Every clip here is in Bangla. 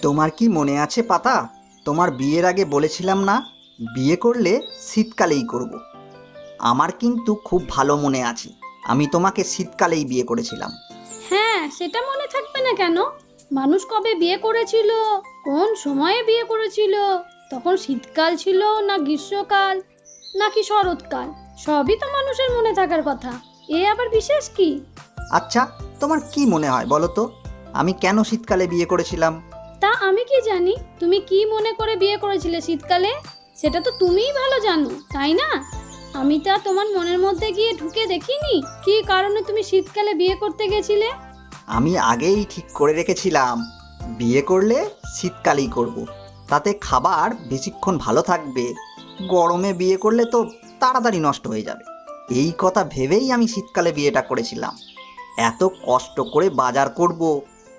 তোমার কি মনে আছে পাতা? তোমার বিয়ের আগে বলেছিলাম না, বিয়ে করলে শীতকালেই করব। আমার কিন্তু খুব ভালো মনে আছে, আমি তোমাকে শীতকালেই বিয়ে করেছিলাম। হ্যাঁ, সেটা মনে থাকবে না কেন? মানুষ কবে বিয়ে করেছিল, কোন সময়ে বিয়ে করেছিল, তখন শীতকাল ছিল না গ্রীষ্মকাল নাকি শরৎকাল, সবই তো মানুষের মনে থাকার কথা। এ আবার বিশেষ কি? আচ্ছা, তোমার কি মনে হয় বলো তো, আমি কেন শীতকালে বিয়ে করেছিলাম? তা আমি কি জানি তুমি কি মনে করে বিয়ে করেছিলে শীতকালে? সেটা তো তুমিই ভালো জানো, তাই না? আমি তা তোমার মনের মধ্যে গিয়ে ঢুকে দেখিনি কি কারণে তুমি শীতকালে বিয়ে করতে গেছিলে। আমি আগেই ঠিক করে রেখেছিলাম, বিয়ে করলে শীতকালেই করব। তাতে খাবার বেশিক্ষণ ভালো থাকবে, গরমে বিয়ে করলে তো তাড়াতাড়ি নষ্ট হয়ে যাবে। এই কথা ভেবেই আমি শীতকালে বিয়েটা করেছিলাম। এত কষ্ট করে বাজার করব,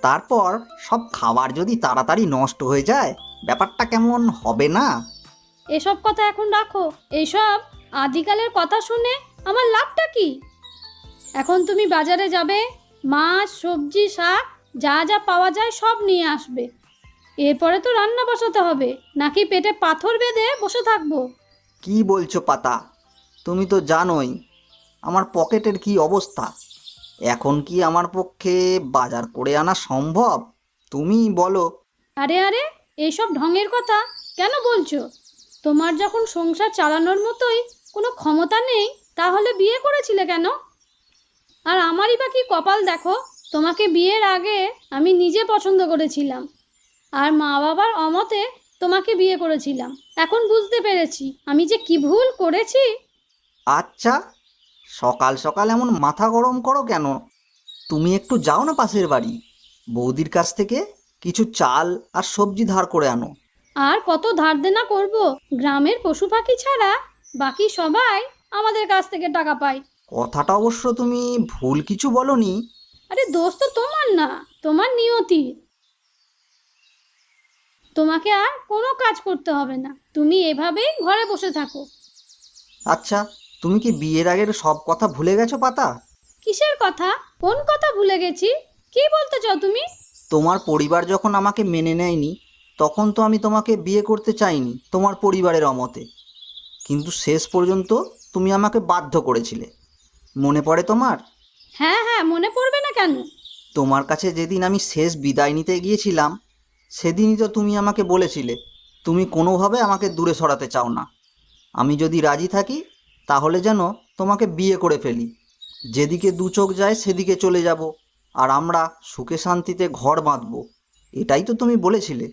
তারপর সব খাবার যদি তাড়াতাড়ি নষ্ট হয়ে যায়, ব্যাপারটা কেমন হবে না? এসব কথা এখন রাখো। এইসব আদিকালের কথা শুনে আমার লাভটা কি? এখন তুমি বাজারে যাবে, মাছ সবজি শাক যা যা পাওয়া যায় সব নিয়ে আসবে। এরপরে তো রান্না বসাতে হবে, নাকি পেটে পাথর বেঁধে বসে থাকবো? কি বলছো পাতা? তুমি তো জানোই আমার পকেটের কি অবস্থা। এখন কি আমার পক্ষে বাজার করে আনা সম্ভব? তুমিই বলো। আরে আরে, এইসব ঢঙের কথা কেন বলছো? তোমার যখন সংসার চালানোর মতোই কোনো ক্ষমতা নেই, তাহলে বিয়ে করেছিলে কেন? আর আমারই বা কি কপাল দেখো, তোমাকে বিয়ের আগে আমি নিজে পছন্দ করেছিলাম, আর মা বাবার অমতে তোমাকে বিয়ে করেছিলাম। এখন বুঝতে পেরেছি আমি যে কি ভুল করেছি। আচ্ছা, সকাল সকাল এমন মাথা গরম করো কেন? তুমি একটু যাও না পাশের বাড়ি, বৌদির কাছ থেকে কিছু চাল আর সবজি ধার করে আনো। আর কত ধার দেনা করব? গ্রামের পশু পাখি ছাড়া বাকি সবাই আমাদের কাছ থেকে টাকা পায়। কথাটা অবশ্য তুমি ভুল কিছু বলনি। আরে দোষ তো তোমার না, তোমার নিয়তি। তোমাকে আর কোনো কাজ করতে হবে না, তুমি এভাবেই ঘরে বসে থাকো। আচ্ছা, তুমি কি বিয়ের আগের সব কথা ভুলে গেছো পাতা? কিসের কথা? কোন কথা ভুলে গেছি? কি বলতে চাও তুমি? তোমার পরিবার যখন আমাকে মেনে নেয়নি, তখন তো আমি তোমাকে বিয়ে করতে চাইনি তোমার পরিবারের অমতে। কিন্তু শেষ পর্যন্ত তুমি আমাকে বাধ্য করেছিলে, মনে পড়ে তোমার? হ্যাঁ হ্যাঁ, মনে পড়বে না কেন? তোমার কাছে যেদিন আমি শেষ বিদায় নিতে গিয়েছিলাম, সেদিনই তো তুমি আমাকে বলেছিলে তুমি কোনোভাবে আমাকে দূরে সরাতে চাও না। আমি যদি রাজি থাকি, তাহলে যেন তোমাকে বিয়ে করে ফেলি, যেদিকে দু চোখ যায় সেদিকে চলে যাব, আর আমরা সুখে শান্তিতে ঘর বাঁধবো। এটাই তো তুমি বলেছিলে।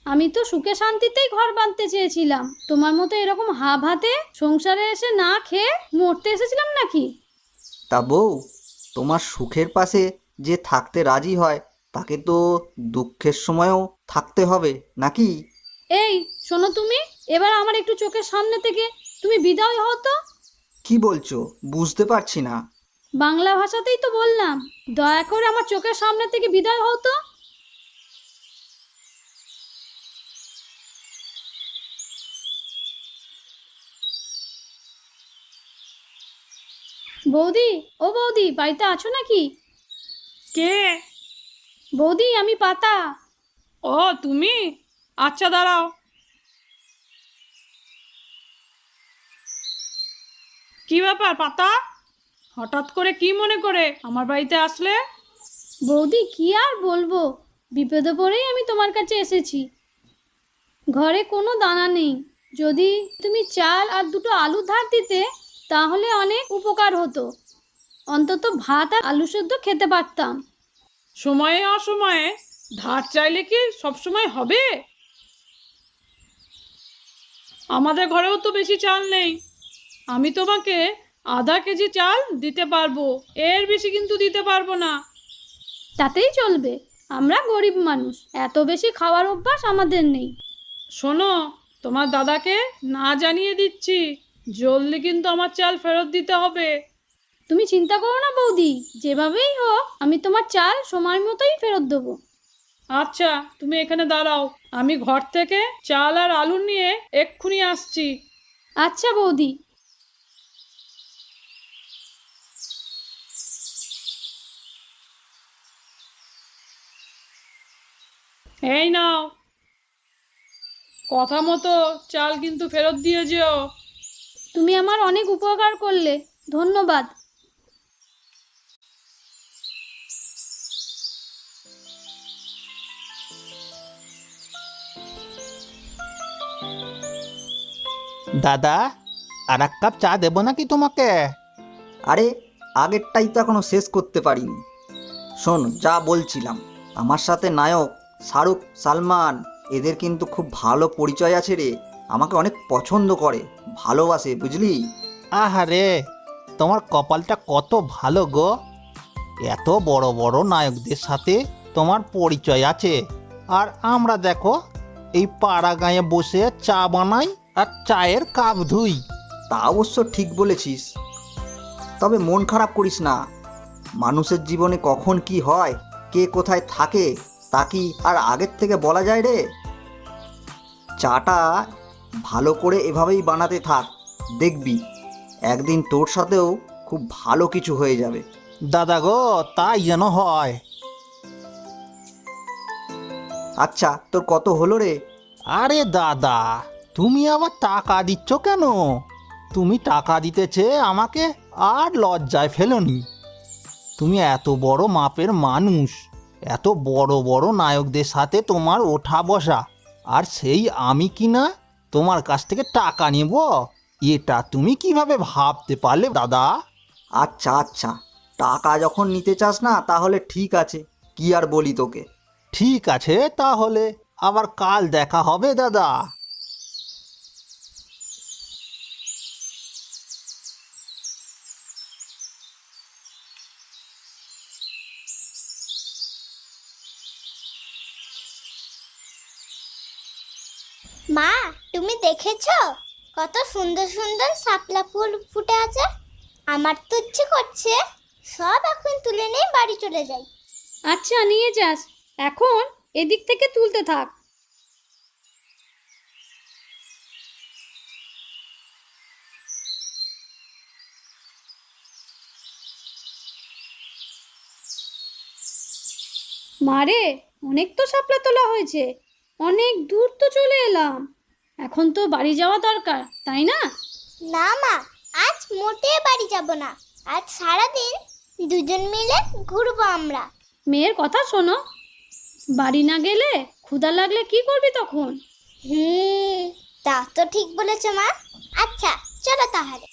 আমি তো সুখে শান্তিতেই ঘর বাঁধতে চেয়েছিলাম, তোমার মতো এরকম হাতে সংসারে এসে না খেয়ে মরতে এসেছিলাম নাকি? তা বউ, তোমার সুখের পাশে যে থাকতে রাজি হয়, তাকে তো দুঃখের সময়ও থাকতে হবে নাকি? এই শোনো তুমি, এবার আমার একটু চোখের সামনে থেকে তুমি বিদায় হও তো। কি বলছো? বুঝতে পারছি না। বাংলা ভাষাতেই তো বললাম, দয়া করে আমার চোখের সামনে থেকে বিদায় হও তো। বৌদি, ও বৌদি, বাড়িতে আছো নাকি? কে? বৌদি, আমি পাতা। ও তুমি? আচ্ছা দাঁড়াও। কি ব্যাপার পাতা? হঠাৎ করে কি মনে করে আমার বাড়িতে আসলে? বৌদি, কি আর বলবো, বিপদে পড়েই আমি তোমার কাছে এসেছি। ঘরে কোনো দানা নেই, যদি তুমি চাল আর দুটো আলু ধার দিতে তাহলে অনেক উপকার হতো। অন্তত ভাত আর আলু সেদ্ধ খেতে পারতাম। সময়ে অসময়ে ধার চাইলে কি সব সময় হবে? আমাদের ঘরেও তো বেশি চাল নেই। আমি তোমাকে আধা কেজি চাল দিতে পারবো, এর বেশি কিন্তু দিতে পারবো না। তাতেই চলবে, আমরা গরিব মানুষ, এত বেশি খাওয়ার অভ্যাস আমাদের নেই। শোনো, তোমার দাদাকে না জানিয়ে দিচ্ছি, জলদি কিন্তু আমার চাল ফেরত দিতে হবে। তুমি চিন্তা করো না বৌদি, যেভাবেই হোক আমি তোমার চাল সময় মতোই ফেরত দেবো। আচ্ছা, তুমি এখানে দাঁড়াও, আমি ঘর থেকে চাল আর আলু নিয়ে এক্ষুনি আসছি। আচ্ছা বৌদি। এই নাও, কথা মতো চাল কিন্তু ফেরত দিয়ে যেও। তুমি আমার অনেক উপকার করলে, ধন্যবাদ। দাদা, আর এক কাপ চা দেবো নাকি তোমাকে? আরে, আগেরটাই তো এখনো শেষ করতে পারিনি। শোন, যা বলছিলাম, আমার সাথে নায়ক শাহরুখ, সালমান এদের কিন্তু খুব ভালো পরিচয় আছে রে। আমাকে অনেক পছন্দ করে, ভালোবাসে, বুঝলি? আহারে, তোমার কপালটা কত ভালো গো। এত বড় বড় নায়কদের সাথে তোমার পরিচয় আছে, আর আমরা দেখো এই পাড়া গাঁয়ে বসে চা বানাই আর চায়ের কাপ ধুই। তা অবশ্য ঠিক বলেছিস, তবে মন খারাপ করিস না। মানুষের জীবনে কখন কি হয়, কে কোথায় থাকে, তা কি আর আগের থেকে বলা যায় রে? চাটা ভালো করে এভাবেই বানাতে থাক, দেখবি একদিন তোর সাথেও খুব ভালো কিছু হয়ে যাবে। দাদা গো, তাই যেন হয়। আচ্ছা, তোর কত হলো রে? আরে দাদা, তুমি আবার টাকা দিচ্ছ কেন? তুমি টাকা দিতেছে আমাকে আর লজ্জায় ফেলোনি। তুমি এত বড় মাপের মানুষ, এত বড় বড় নায়কদের সাথে তোমার ওঠা বসা, আর সেই আমি কি না তোমার কাছ থেকে টাকা নেব? এটা তুমি কিভাবে ভাবতে পারলে দাদা? আচ্ছা আচ্ছা, টাকা যখন নিতে চাস না তাহলে ঠিক আছে, কি আর বলি তোকে। ঠিক আছে, তাহলে আবার কাল দেখা হবে দাদা। মা, তুমি দেখেছো কত সুন্দর সুন্দর শাপলা ফুল ফুটে আছে? আমার তো ইচ্ছে করছে সব এখন তুলে নিয়ে বাড়ি চলে যাই। আচ্ছা, নিয়ে যাস, এখন এদিক থেকে তুলতে থাক। মারে, অনেক তো শাপলা তোলা হয়েছে, অনেক দূর তো চলে এলাম। এখন তো বাড়ি যাওয়া দরকার, তাই না? না মা, আজ মোটেই বাড়ি যাব না। আজ সারাদিন দুজন মিলে ঘুরবো আমরা। মেয়ের কথা শোনো, বাড়ি না গেলে ক্ষুধা লাগলে কি করবি তখন? তা তো ঠিক বলেছো মা। আচ্ছা, চলো তাহলে।